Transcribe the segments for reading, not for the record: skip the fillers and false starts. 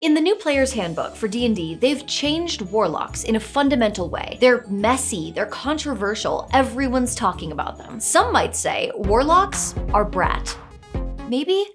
In the new player's handbook for D&D, they've changed Warlocks in a fundamental way. They're messy, they're controversial, everyone's talking about them. Some might say Warlocks are brat. Maybe?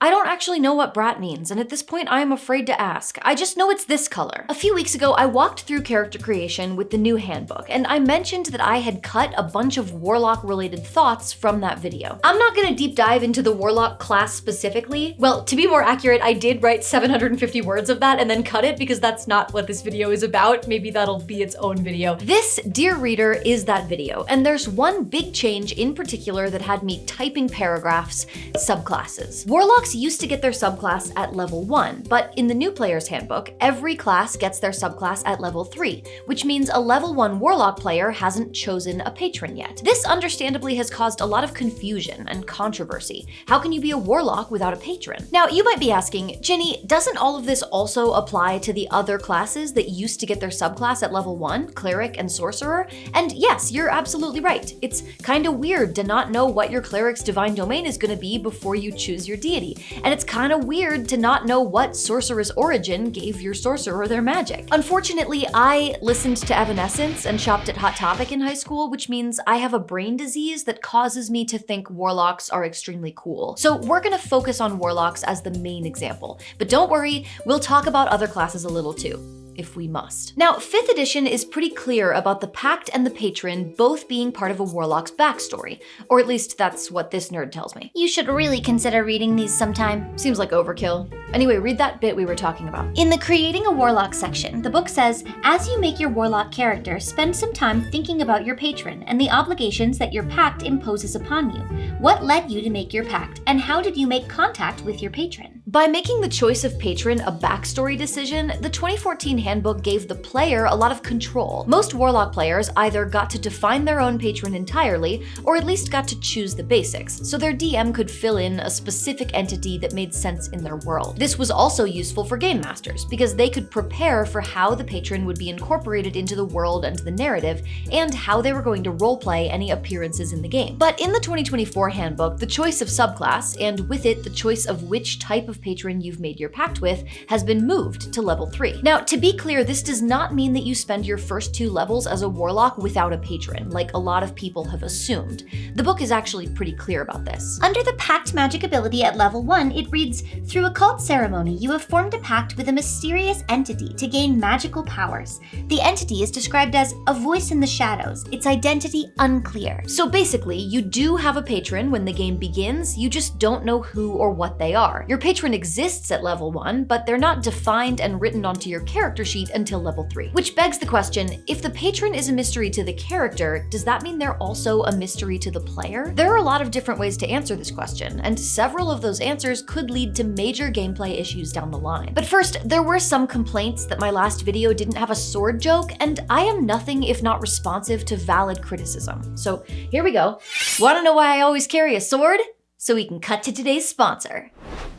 I don't actually know what brat means, and at this point I am afraid to ask. I just know it's this color. A few weeks ago, I walked through character creation with the new handbook, and I mentioned that I had cut a bunch of Warlock-related thoughts from that video. I'm not gonna deep dive into the Warlock class specifically. Well, to be more accurate, I did write 750 words of that and then cut it because that's not what this video is about. Maybe that'll be its own video. This, dear reader, is that video, and there's one big change in particular that had me typing paragraphs: subclasses. Warlocks used to get their subclass at level 1, but in the new player's handbook, every class gets their subclass at level 3, which means a level 1 Warlock player hasn't chosen a patron yet. This understandably has caused a lot of confusion and controversy. How can you be a Warlock without a patron? Now, you might be asking, Ginny, doesn't all of this also apply to the other classes that used to get their subclass at level 1, Cleric and Sorcerer? And yes, you're absolutely right. It's kinda weird to not know what your Cleric's divine domain is gonna be before you choose your deity. And it's kinda weird to not know what Sorcerer's origin gave your sorcerer their magic. Unfortunately, I listened to Evanescence and shopped at Hot Topic in high school, which means I have a brain disease that causes me to think Warlocks are extremely cool. So we're gonna focus on Warlocks as the main example. But don't worry, we'll talk about other classes a little too, if we must. Now, 5th edition is pretty clear about the Pact and the Patron both being part of a Warlock's backstory, or at least that's what this nerd tells me. You should really consider reading these sometime. Seems like overkill. Anyway, read that bit we were talking about. In the Creating a Warlock section, the book says, as you make your Warlock character, spend some time thinking about your patron and the obligations that your pact imposes upon you. What led you to make your pact, and how did you make contact with your patron? By making the choice of patron a backstory decision, the 2014 handbook gave the player a lot of control. Most Warlock players either got to define their own patron entirely, or at least got to choose the basics, so their DM could fill in a specific entity that made sense in their world. This was also useful for game masters, because they could prepare for how the patron would be incorporated into the world and the narrative, and how they were going to roleplay any appearances in the game. But in the 2024 handbook, the choice of subclass, and with it the choice of which type of patron you've made your pact with, has been moved to level 3. Now, to be clear, this does not mean that you spend your first 2 levels as a Warlock without a patron, like a lot of people have assumed. The book is actually pretty clear about this. Under the Pact magic ability at level 1, it reads, through a cult ceremony, you have formed a pact with a mysterious entity to gain magical powers. The entity is described as a voice in the shadows, its identity unclear. So basically, you do have a patron when the game begins, you just don't know who or what they are. Your patron exists at level 1, but they're not defined and written onto your character sheet until level 3. Which begs the question, if the patron is a mystery to the character, does that mean they're also a mystery to the player? There are a lot of different ways to answer this question, and several of those answers could lead to major gameplay issues down the line. But first, there were some complaints that my last video didn't have a sword joke, and I am nothing if not responsive to valid criticism. So here we go. Wanna know why I always carry a sword? So we can cut to today's sponsor.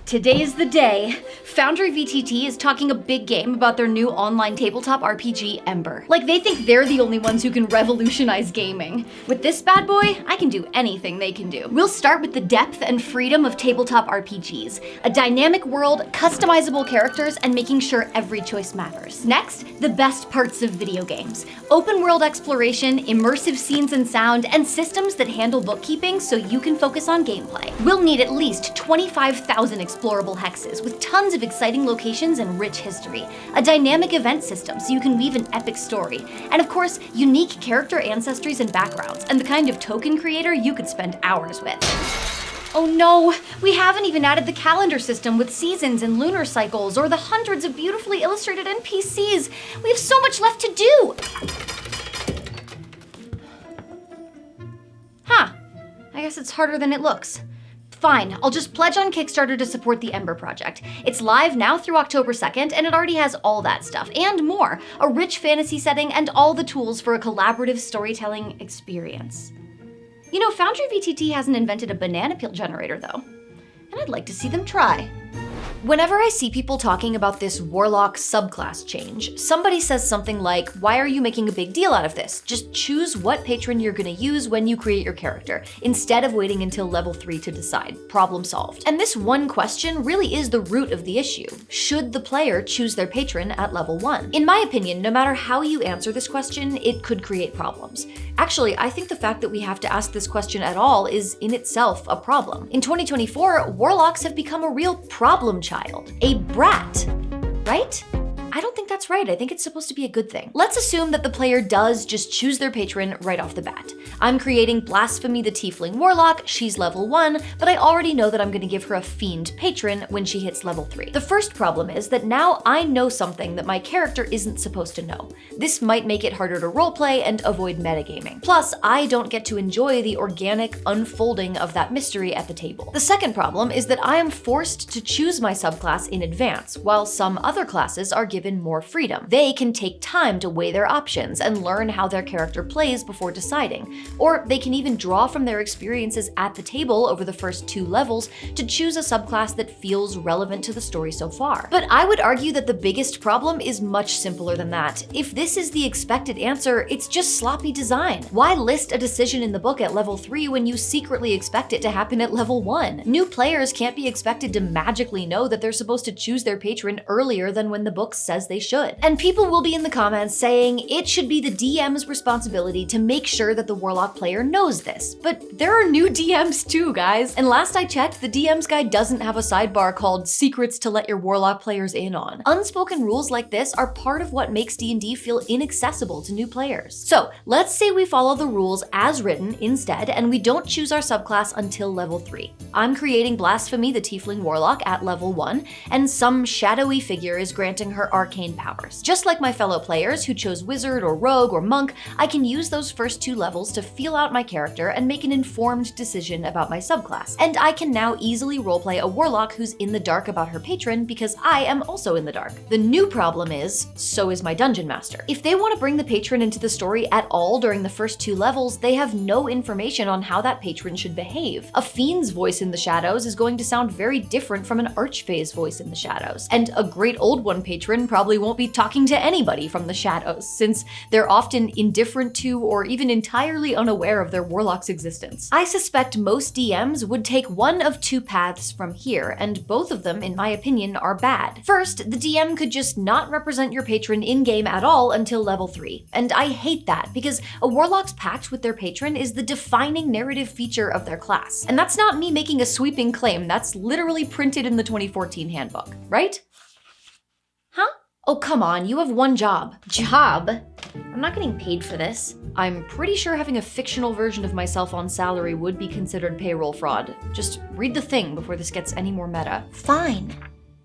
Today's the day. Foundry VTT is talking a big game about their new online tabletop RPG, Ember. Like they think they're the only ones who can revolutionize gaming. With this bad boy, I can do anything they can do. We'll start with the depth and freedom of tabletop RPGs. A dynamic world, customizable characters, and making sure every choice matters. Next, the best parts of video games. Open world exploration, immersive scenes and sound, and systems that handle bookkeeping so you can focus on gameplay. We'll need at least 25,000 explorable hexes with tons of exciting locations and rich history, a dynamic event system so you can weave an epic story, and of course, unique character ancestries and backgrounds, and the kind of token creator you could spend hours with. Oh no, we haven't even added the calendar system with seasons and lunar cycles, or the hundreds of beautifully illustrated NPCs. We have so much left to do. Huh, I guess it's harder than it looks. Fine, I'll just pledge on Kickstarter to support the Ember project. It's live now through October 2nd, and it already has all that stuff, and more. A rich fantasy setting, and all the tools for a collaborative storytelling experience. You know, Foundry VTT hasn't invented a banana peel generator though, and I'd like to see them try. Whenever I see people talking about this Warlock subclass change, somebody says something like, why are you making a big deal out of this? Just choose what patron you're gonna use when you create your character, instead of waiting until level 3 to decide. Problem solved. And this one question really is the root of the issue. Should the player choose their patron at level 1? In my opinion, no matter how you answer this question, it could create problems. Actually, I think the fact that we have to ask this question at all is in itself a problem. In 2024, Warlocks have become a real problem child, a brat, right? I don't think that's right. I think it's supposed to be a good thing. Let's assume that the player does just choose their patron right off the bat. I'm creating Blasphemy the Tiefling Warlock, she's level 1, but I already know that I'm gonna give her a Fiend patron when she hits level 3. The first problem is that now I know something that my character isn't supposed to know. This might make it harder to roleplay and avoid metagaming. Plus, I don't get to enjoy the organic unfolding of that mystery at the table. The second problem is that I am forced to choose my subclass in advance, while some other classes are given more freedom. They can take time to weigh their options and learn how their character plays before deciding. Or they can even draw from their experiences at the table over the first 2 levels to choose a subclass that feels relevant to the story so far. But I would argue that the biggest problem is much simpler than that. If this is the expected answer, it's just sloppy design. Why list a decision in the book at level 3 when you secretly expect it to happen at level 1? New players can't be expected to magically know that they're supposed to choose their patron earlier than when the book says they should. And people will be in the comments saying it should be the DM's responsibility to make sure that the Warlock player knows this. But there are new DMs too, guys. And last I checked, the DM's guide doesn't have a sidebar called Secrets to Let Your Warlock Players In On. Unspoken rules like this are part of what makes D&D feel inaccessible to new players. So let's say we follow the rules as written instead, and we don't choose our subclass until level 3. I'm creating Blasphemy the Tiefling Warlock at level 1, and some shadowy figure is granting her arcane powers. Just like my fellow players who chose wizard or rogue or monk, I can use those first 2 levels to feel out my character and make an informed decision about my subclass. And I can now easily roleplay a warlock who's in the dark about her patron because I am also in the dark. The new problem is, so is my dungeon master. If they want to bring the patron into the story at all during the first 2 levels, they have no information on how that patron should behave. A fiend's voice in the shadows is going to sound very different from an archfae's voice in the shadows. And a great old one patron probably won't be talking to anybody from the shadows, since they're often indifferent to or even entirely unaware of their warlock's existence. I suspect most DMs would take one of 2 paths from here, and both of them, in my opinion, are bad. First, the DM could just not represent your patron in-game at all until level 3. And I hate that, because a warlock's pact with their patron is the defining narrative feature of their class. And that's not me making a sweeping claim, that's literally printed in the 2014 handbook, right? Huh? Oh, come on, you have one job. Job? I'm not getting paid for this. I'm pretty sure having a fictional version of myself on salary would be considered payroll fraud. Just read the thing before this gets any more meta. Fine.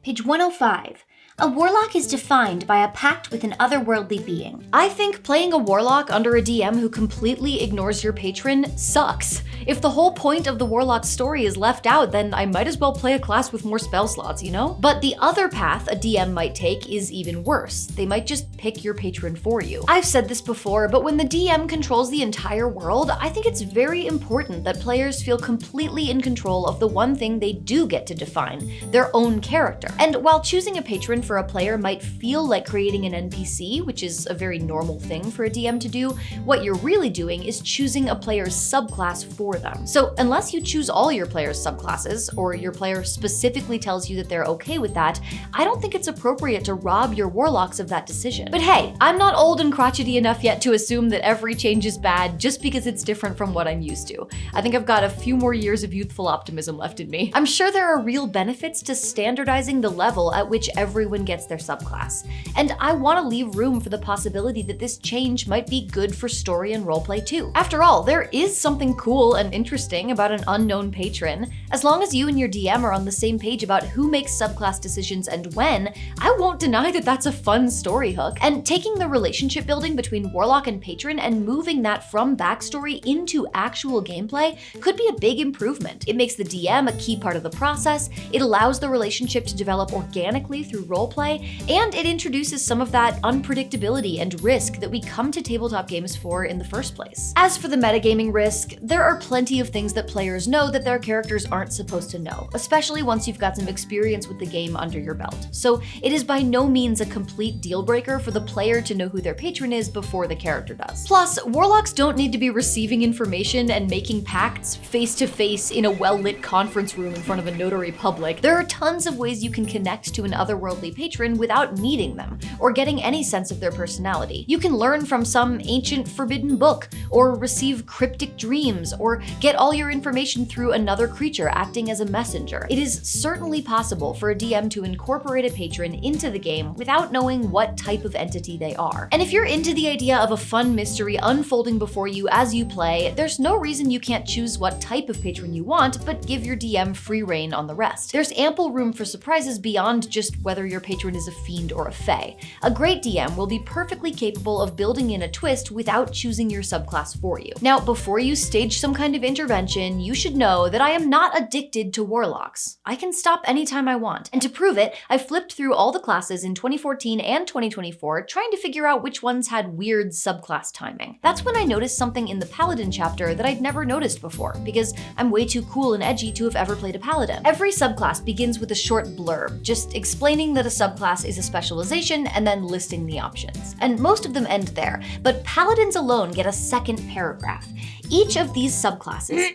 Page 105. A warlock is defined by a pact with an otherworldly being. I think playing a warlock under a DM who completely ignores your patron sucks. If the whole point of the warlock's story is left out, then I might as well play a class with more spell slots, you know? But the other path a DM might take is even worse. They might just pick your patron for you. I've said this before, but when the DM controls the entire world, I think it's very important that players feel completely in control of the one thing they do get to define, their own character. And while choosing a patron for a player might feel like creating an NPC, which is a very normal thing for a DM to do, what you're really doing is choosing a player's subclass for them. So unless you choose all your player's subclasses, or your player specifically tells you that they're okay with that, I don't think it's appropriate to rob your warlocks of that decision. But hey, I'm not old and crotchety enough yet to assume that every change is bad just because it's different from what I'm used to. I think I've got a few more years of youthful optimism left in me. I'm sure there are real benefits to standardizing the level at which everyone gets their subclass. And I want to leave room for the possibility that this change might be good for story and roleplay too. After all, there is something cool and interesting about an unknown patron. As long as you and your DM are on the same page about who makes subclass decisions and when, I won't deny that that's a fun story hook. And taking the relationship building between warlock and patron and moving that from backstory into actual gameplay could be a big improvement. It makes the DM a key part of the process, it allows the relationship to develop organically through role roleplay, and it introduces some of that unpredictability and risk that we come to tabletop games for in the first place. As for the metagaming risk, there are plenty of things that players know that their characters aren't supposed to know, especially once you've got some experience with the game under your belt. So it is by no means a complete deal breaker for the player to know who their patron is before the character does. Plus, Warlocks don't need to be receiving information and making pacts face-to-face in a well-lit conference room in front of a notary public. There are tons of ways you can connect to an otherworldly patron without meeting them, or getting any sense of their personality. You can learn from some ancient forbidden book, or receive cryptic dreams, or get all your information through another creature acting as a messenger. It is certainly possible for a DM to incorporate a patron into the game without knowing what type of entity they are. And if you're into the idea of a fun mystery unfolding before you as you play, there's no reason you can't choose what type of patron you want, but give your DM free reign on the rest. There's ample room for surprises beyond just whether your patron is a fiend or a fae. A great DM will be perfectly capable of building in a twist without choosing your subclass for you. Now, before you stage some kind of intervention, you should know that I am not addicted to Warlocks. I can stop anytime I want. And to prove it, I flipped through all the classes in 2014 and 2024, trying to figure out which ones had weird subclass timing. That's when I noticed something in the Paladin chapter that I'd never noticed before, because I'm way too cool and edgy to have ever played a Paladin. Every subclass begins with a short blurb, just explaining that a subclass is a specialization and then listing the options. And most of them end there, but Paladins alone get a second paragraph. Each of these subclasses...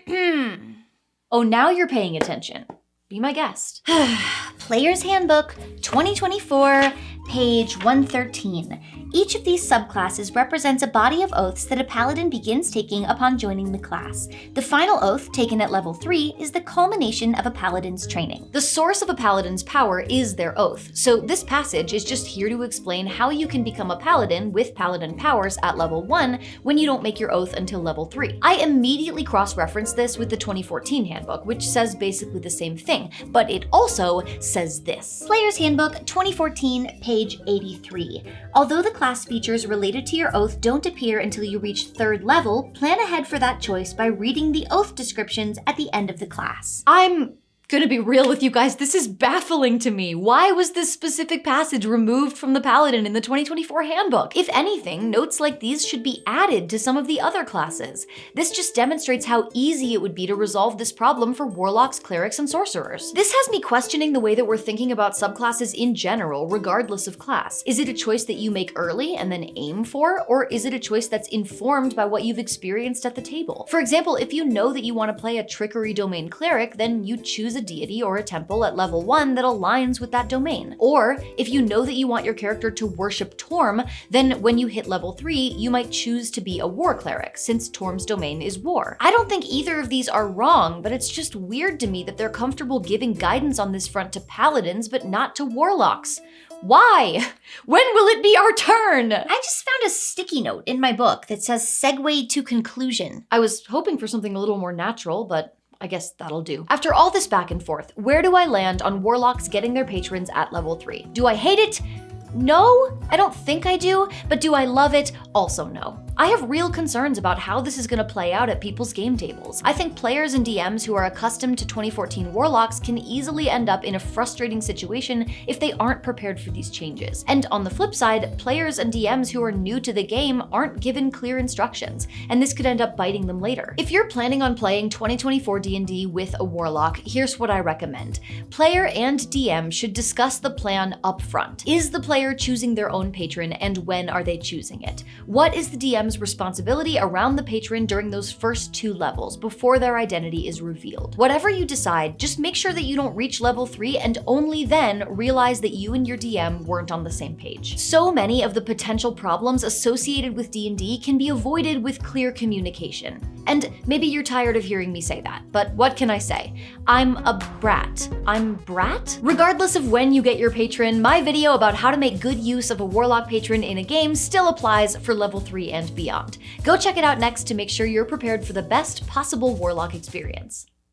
Oh, now you're paying attention. Be my guest. Player's Handbook, 2024, page 113. Each of these subclasses represents a body of oaths that a paladin begins taking upon joining the class. The final oath, taken at level 3, is the culmination of a paladin's training. The source of a paladin's power is their oath, so this passage is just here to explain how you can become a paladin with paladin powers at level 1 when you don't make your oath until level 3. I immediately cross-referenced this with the 2014 handbook, which says basically the same thing, but it also says this. Player's Handbook, 2014, page 83. Although the class features related to your oath don't appear until you reach 3rd level, plan ahead for that choice by reading the oath descriptions at the end of the class. I'm gonna be real with you guys, this is baffling to me. Why was this specific passage removed from the Paladin in the 2024 handbook? If anything, notes like these should be added to some of the other classes. This just demonstrates how easy it would be to resolve this problem for warlocks, clerics, and sorcerers. This has me questioning the way that we're thinking about subclasses in general, regardless of class. Is it a choice that you make early and then aim for, or is it a choice that's informed by what you've experienced at the table? For example, if you know that you want to play a trickery domain cleric, then you choose a deity or a temple at level 1 that aligns with that domain. Or if you know that you want your character to worship Torm, then when you hit level 3, you might choose to be a war cleric, since Torm's domain is war. I don't think either of these are wrong, but it's just weird to me that they're comfortable giving guidance on this front to paladins, but not to warlocks. Why? When will it be our turn? I just found a sticky note in my book that says segue to conclusion. I was hoping for something a little more natural, but I guess that'll do. After all this back and forth, where do I land on warlocks getting their patrons at level 3? Do I hate it? No, I don't think I do, but do I love it? Also no. I have real concerns about how this is going to play out at people's game tables. I think players and DMs who are accustomed to 2014 Warlocks can easily end up in a frustrating situation if they aren't prepared for these changes. And on the flip side, players and DMs who are new to the game aren't given clear instructions, and this could end up biting them later. If you're planning on playing 2024 D&D with a Warlock, here's what I recommend. Player and DM should discuss the plan up front. Is the player choosing their own patron, and when are they choosing it? What is the DM's responsibility around the patron during those first 2 levels before their identity is revealed? Whatever you decide, just make sure that you don't reach level 3 and only then realize that you and your DM weren't on the same page. So many of the potential problems associated with D&D can be avoided with clear communication. And maybe you're tired of hearing me say that, but what can I say? I'm a brat. I'm brat? Regardless of when you get your patron, my video about how to make good use of a warlock patron in a game still applies for level 3 and beyond. Go check it out next to make sure you're prepared for the best possible warlock experience.